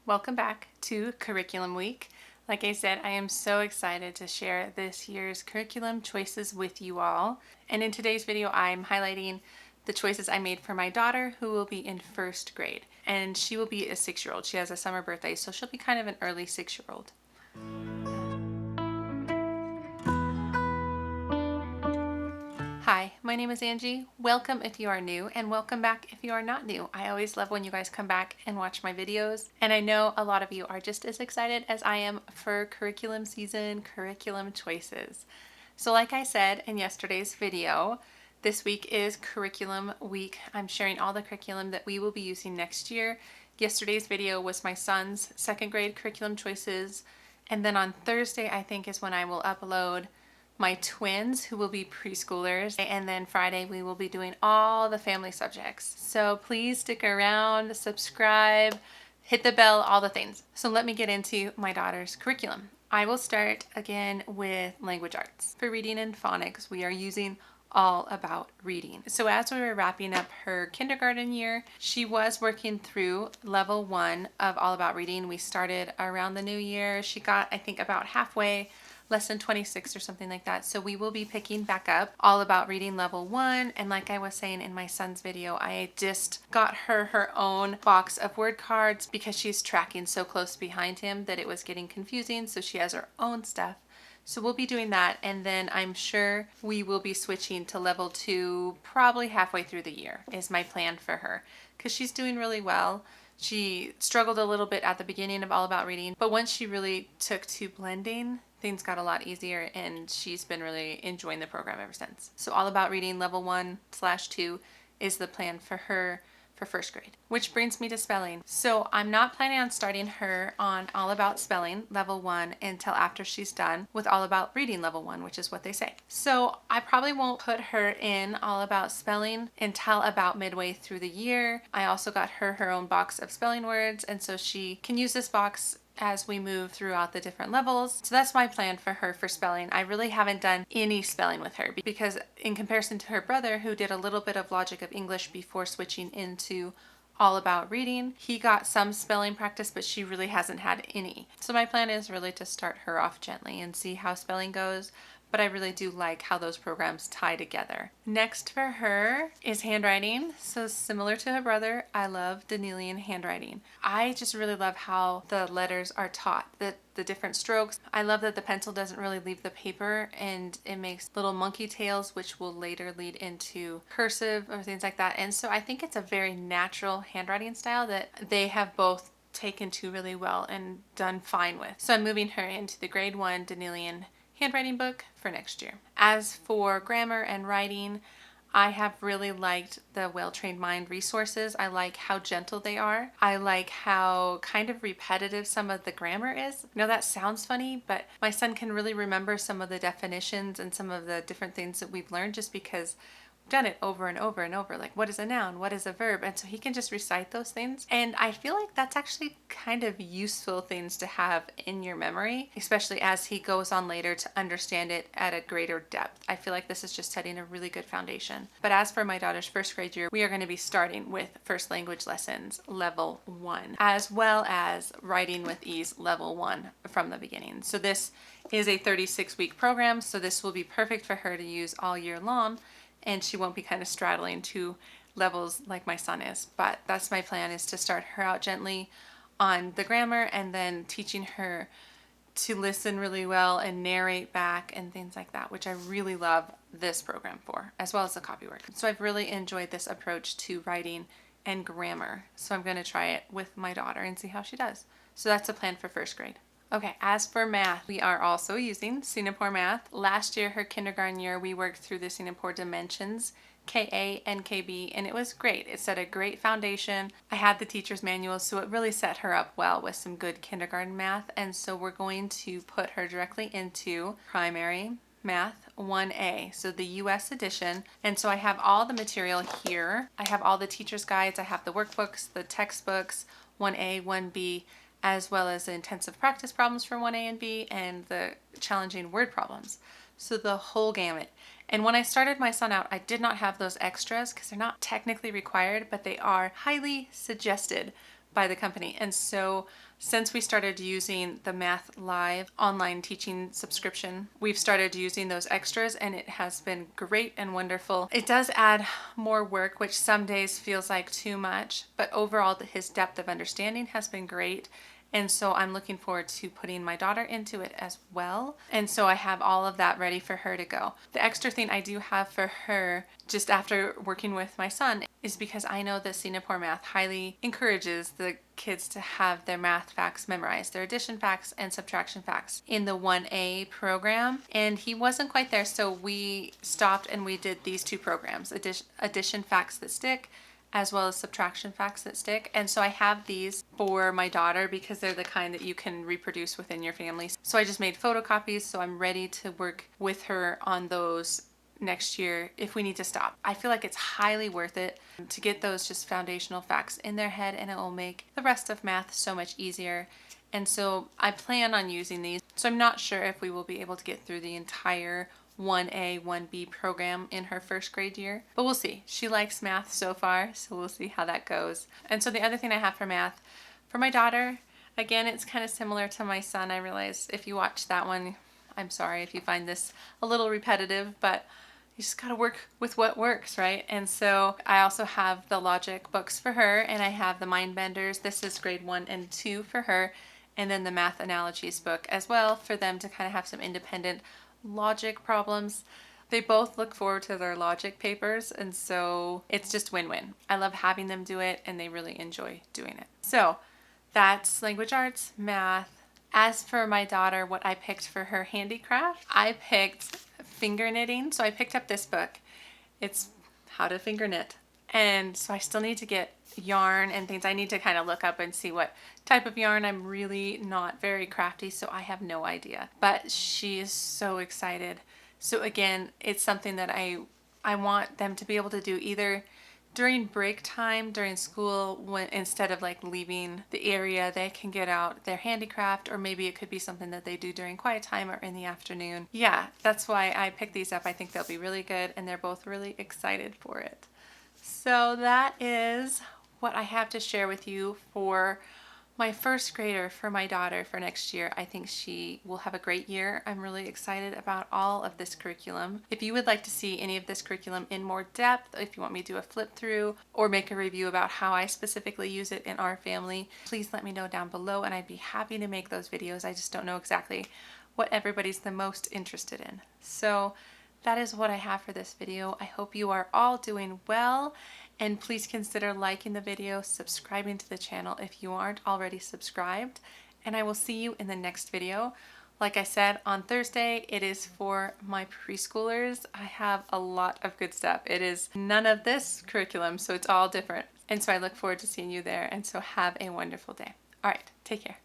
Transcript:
Welcome back to Curriculum Week. Like I said, I am so excited to share this year's curriculum choices with you all. And in today's video, I'm highlighting the choices I made for my daughter, who will be in first grade. And she will be a 6-year-old. She has a summer birthday, so she'll be kind of an early 6-year-old. Hi, my name is Angie. Welcome if you are new, and welcome back if you are not new. I always love when you guys come back and watch my videos, and I know a lot of you are just as excited as I am for curriculum season, curriculum choices. So like I said in yesterday's video, this week is curriculum week. I'm sharing all the curriculum that we will be using next year. Yesterday's video was my son's second grade curriculum choices, and then on Thursday I think is when I will upload my twins, who will be preschoolers, and then Friday we will be doing all the family subjects. So please stick around, subscribe, hit the bell, all the things. So let me get into my daughter's curriculum. I will start again with language arts. For reading and phonics, we are using All About Reading. So as we were wrapping up her kindergarten year, she was working through level 1 of All About Reading. We started around the new year. She got, I think, about halfway, lesson 26 or something like that. So we will be picking back up All About Reading level 1. And like I was saying in my son's video, I just got her own box of word cards because she's tracking so close behind him that it was getting confusing. So she has her own stuff. So we'll be doing that, and then I'm sure we will be switching to level 2 probably halfway through the year is my plan for her, because she's doing really well. She struggled a little bit at the beginning of All About Reading, but once she really took to blending, things got a lot easier, and she's been really enjoying the program ever since. So All About Reading level 1/2 is the plan for her for first grade. Which brings me to spelling. So I'm not planning on starting her on All About Spelling level 1 until after she's done with All About Reading level 1, which is what they say. So I probably won't put her in All About Spelling until about midway through the year. I also got her own box of spelling words, and so she can use this box as we move throughout the different levels. So that's my plan for her for spelling. I really haven't done any spelling with her because in comparison to her brother, who did a little bit of Logic of English before switching into All About Reading, he got some spelling practice, but she really hasn't had any. So my plan is really to start her off gently and see how spelling goes. But I really do like how those programs tie together. Next for her is handwriting. So similar to her brother, I love Danielian handwriting. I just really love how the letters are taught, the different strokes. I love that the pencil doesn't really leave the paper, and it makes little monkey tails, which will later lead into cursive or things like that. And so I think it's a very natural handwriting style that they have both taken to really well and done fine with. So I'm moving her into the grade 1 Danielian handwriting book for next year. As for grammar and writing, I have really liked the Well-Trained Mind resources. I like how gentle they are. I like how kind of repetitive some of the grammar is. I know that sounds funny, but my son can really remember some of the definitions and some of the different things that we've learned just because done it over and over and over, like what is a noun, what is a verb, and so he can just recite those things. And I feel like that's actually kind of useful things to have in your memory, especially as he goes on later to understand it at a greater depth. I feel like this is just setting a really good foundation. But as for my daughter's first grade year, we are going to be starting with first language lessons level 1, as well as writing with ease level 1 from the beginning. So this is a 36-week program, so this will be perfect for her to use all year long, and she won't be kind of straddling two levels like my son is. But that's my plan, is to start her out gently on the grammar and then teaching her to listen really well and narrate back and things like that, which I really love this program for, as well as the copywork. So I've really enjoyed this approach to writing and grammar. So I'm going to try it with my daughter and see how she does. So that's a plan for first grade. Okay, as for math, we are also using Singapore Math. Last year, her kindergarten year, we worked through the Singapore Dimensions, KA and KB, and it was great. It set a great foundation. I had the teacher's manual, so it really set her up well with some good kindergarten math, and so we're going to put her directly into primary math 1A, so the US edition. And so I have all the material here. I have all the teacher's guides, I have the workbooks, the textbooks, 1A, 1B, as well as the intensive practice problems for 1A and B and the challenging word problems. So the whole gamut. And when I started my son out, I did not have those extras because they're not technically required, but they are highly suggested by the company. And so since we started using the Math Live online teaching subscription, we've started using those extras, and it has been great and wonderful. It does add more work, which some days feels like too much, but overall his depth of understanding has been great. And so I'm looking forward to putting my daughter into it as well. And so I have all of that ready for her to go. The extra thing I do have for her, just after working with my son, is because I know that Singapore Math highly encourages the kids to have their math facts memorized, their addition facts and subtraction facts in the 1A program. And he wasn't quite there, so we stopped and we did these two programs, addition facts that stick, as well as subtraction facts that stick. And so I have these for my daughter because they're the kind that you can reproduce within your family. So I just made photocopies, so I'm ready to work with her on those next year if we need to stop. I feel like it's highly worth it to get those just foundational facts in their head, and it will make the rest of math so much easier. And so I plan on using these. So I'm not sure if we will be able to get through the entire 1A, 1B program in her first grade year, but we'll see. She likes math so far, so we'll see how that goes. And so the other thing I have for math for my daughter, again, it's kind of similar to my son. I realize if you watch that one, I'm sorry if you find this a little repetitive, but you just got to work with what works, right? And so I also have the logic books for her, and I have the mind benders. This is grade 1 and 2 for her, and then the math analogies book as well for them to kind of have some independent logic problems. They both look forward to their logic papers, and so it's just win-win. I love having them do it, and they really enjoy doing it. So that's language arts, math. As for my daughter, what I picked for her handicraft, I picked finger knitting. So I picked up this book. It's how to finger knit. And so I still need to get yarn and things. I need to kind of look up and see what type of yarn. I'm really not very crafty, so I have no idea. But she is so excited. So again, it's something that I want them to be able to do either during break time, during school, when instead of like leaving the area, they can get out their handicraft, or maybe it could be something that they do during quiet time or in the afternoon. Yeah, that's why I picked these up. I think they'll be really good, and they're both really excited for it. So that is what I have to share with you for my first grader, for my daughter, for next year. I think she will have a great year. I'm really excited about all of this curriculum. If you would like to see any of this curriculum in more depth, if you want me to do a flip through or make a review about how I specifically use it in our family, please let me know down below, and I'd be happy to make those videos. I just don't know exactly what everybody's the most interested in. So that is what I have for this video. I hope you are all doing well, and please consider liking the video, subscribing to the channel if you aren't already subscribed, and I will see you in the next video. Like I said, on Thursday, it is for my preschoolers. I have a lot of good stuff. It is none of this curriculum, so it's all different. And so I look forward to seeing you there, and so have a wonderful day. All right, take care.